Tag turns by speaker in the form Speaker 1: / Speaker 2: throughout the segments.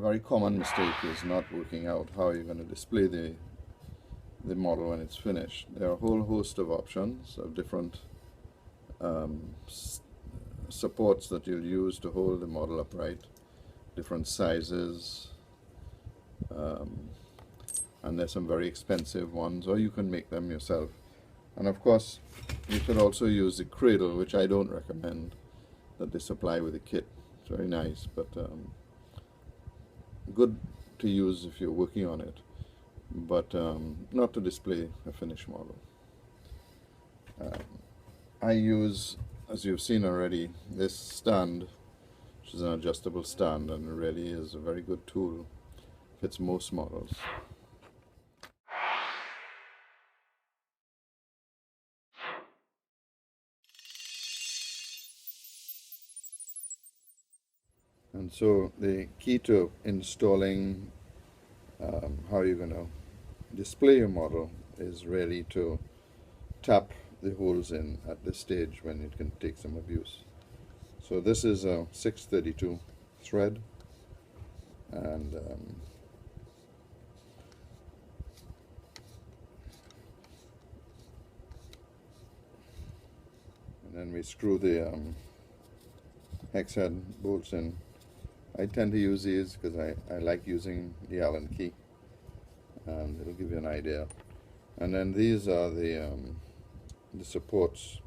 Speaker 1: very common mistake is not working out how you're going to display the model when it's finished. There are a whole host of options of different supports that you'll use to hold the model upright, different sizes, and there's some very expensive ones, or you can make them yourself. And of course, you can also use the cradle, which I don't recommend that they supply with the kit. It's very nice, but good to use if you're working on it, but not to display a finished model. I use, as you've seen already, this stand, which is an adjustable stand, and it really is a very good tool. Fits most models. And so the key to installing how you're going to display your model is really to tap the holes in at this stage when it can take some abuse. So this is a 632 thread, and then we screw the hex head bolts in. I tend to use these because I like using the Allen key, and it'll give you an idea. And then these are the supports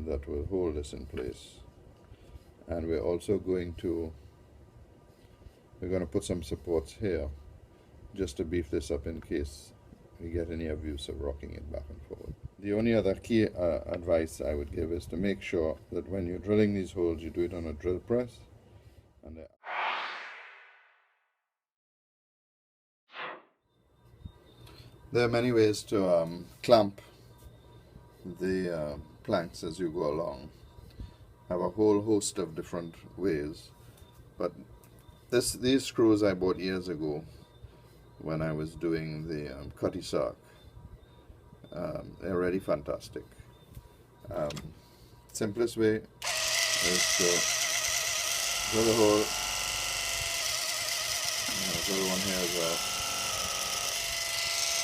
Speaker 1: that will hold this in place. And we're also going to put some supports here just to beef this up in case we get any abuse of rocking it back and forward. The only other key advice I would give is to make sure that when you're drilling these holes, you do it on a drill press. And there are many ways to clamp the planks as you go along. Have a whole host of different ways, but these screws I bought years ago when I was doing the cutty sock. They're really fantastic. Simplest way is to drill a hole. I'll drill one here as well.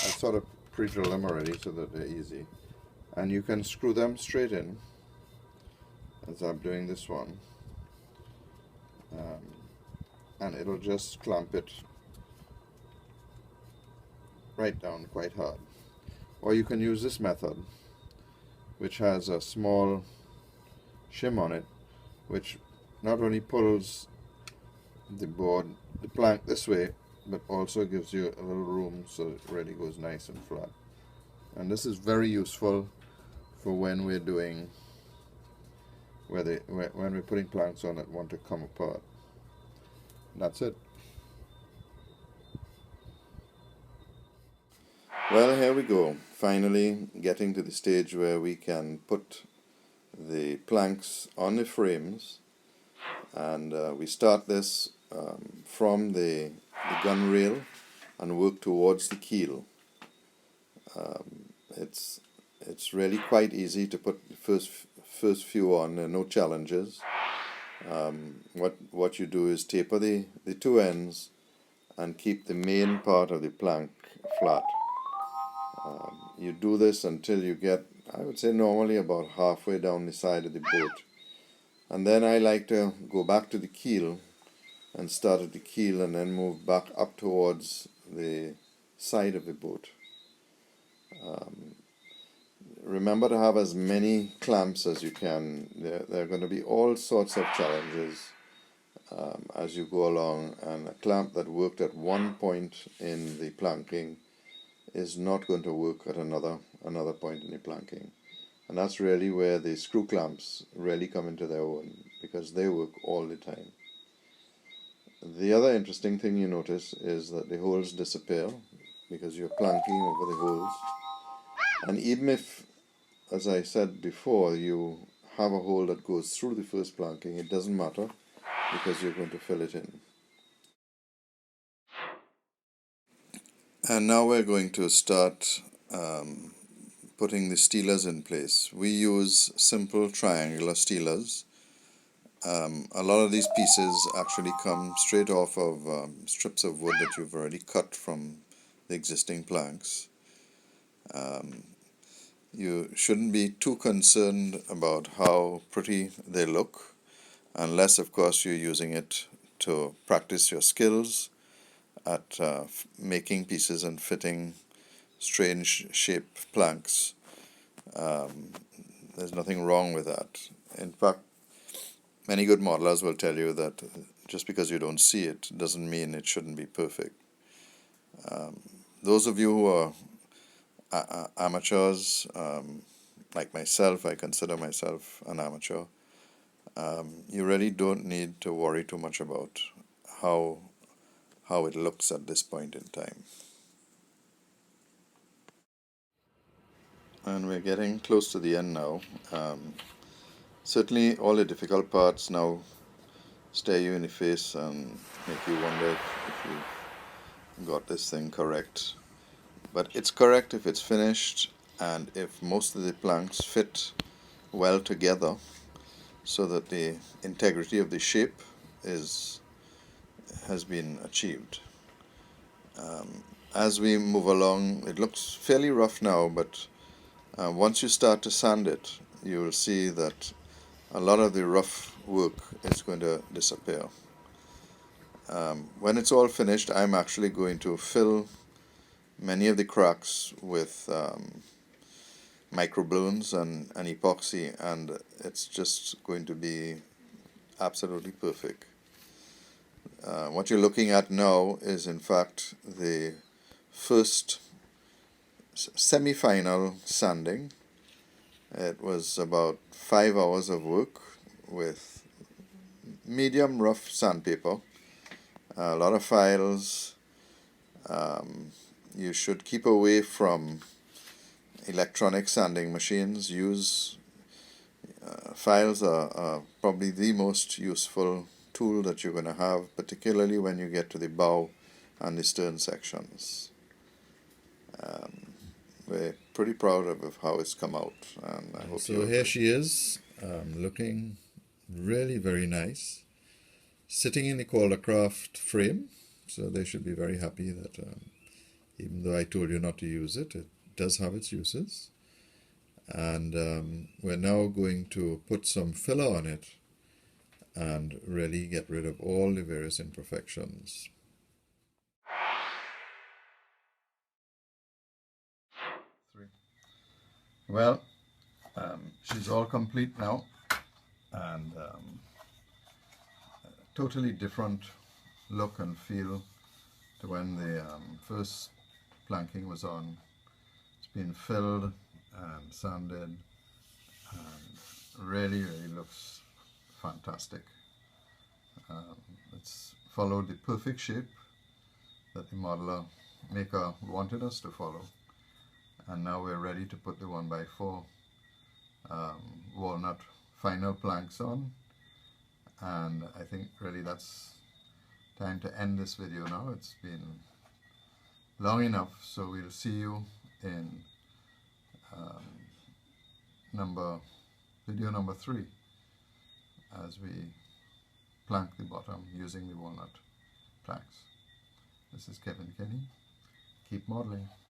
Speaker 1: I sort of pre-drill them already so that they're easy, and you can screw them straight in as I'm doing this one, and it'll just clamp it right down quite hard. Or you can use this method, which has a small shim on it, which not only pulls the plank this way, but also gives you a little room so it really goes nice and flat. And this is very useful for when we're doing when we're putting planks on that want to come apart. That's it. Well, here we go. Finally getting to the stage where we can put the planks on the frames, and we start this from the gun rail and work towards the keel. It's really quite easy to put the first few on. There are no challenges. What you do is taper the two ends and keep the main part of the plank flat. You do this until you get, I would say, normally about halfway down the side of the boat. And then I like to go back to the keel and start at the keel and then move back up towards the side of the boat. Remember to have as many clamps as you can. There are going to be all sorts of challenges as you go along, and a clamp that worked at one point in the planking is not going to work at another point in the planking. And that's really where the screw clamps really come into their own, because they work all the time. The other interesting thing you notice is that the holes disappear because you're planking over the holes. And even if, as I said before, you have a hole that goes through the first planking, it doesn't matter because you're going to fill it in. And now we're going to start putting the steelers in place. We use simple triangular steelers, A lot of these pieces actually come straight off of strips of wood that you've already cut from the existing planks. You shouldn't be too concerned about how pretty they look, unless, of course, you're using it to practice your skills at making pieces and fitting strange shaped planks. There's nothing wrong with that. In fact, many good modelers will tell you that just because you don't see it doesn't mean it shouldn't be perfect. Those of you who are amateurs, like myself, I consider myself an amateur, you really don't need to worry too much about how it looks at this point in time. And we're getting close to the end now. Certainly all the difficult parts now stare you in the face and make you wonder if you got this thing correct. But it's correct if it's finished and if most of the planks fit well together so that the integrity of the shape has been achieved. As we move along, it looks fairly rough now, but once you start to sand it, you will see that a lot of the rough work is going to disappear. When it's all finished, I'm actually going to fill many of the cracks with microbloons and epoxy, and it's just going to be absolutely perfect. What you're looking at now is in fact the first semi-final sanding. It was about 5 hours of work with medium rough sandpaper, a lot of files. You should keep away from electronic sanding machines. Use files are probably the most useful tool that you're going to have, particularly when you get to the bow and the stern sections. We're pretty proud of how it's come out, and I hope
Speaker 2: So here she is, looking really very nice, sitting in the Caldercraft frame. So they should be very happy that even though I told you not to use it, it does have its uses. And we're now going to put some filler on it and really get rid of all the various imperfections. Well, she's all complete now, and totally different look and feel to when the first planking was on. It's been filled and sanded, and really looks fantastic. It's followed the perfect shape that the modeler maker wanted us to follow, and now we're ready to put the 1x4 walnut final planks on, and I think really that's time to end this video now. It's been long enough, so we'll see you in video number 3 as we plank the bottom using the walnut planks. This is Kevin Kenny. Keep modeling.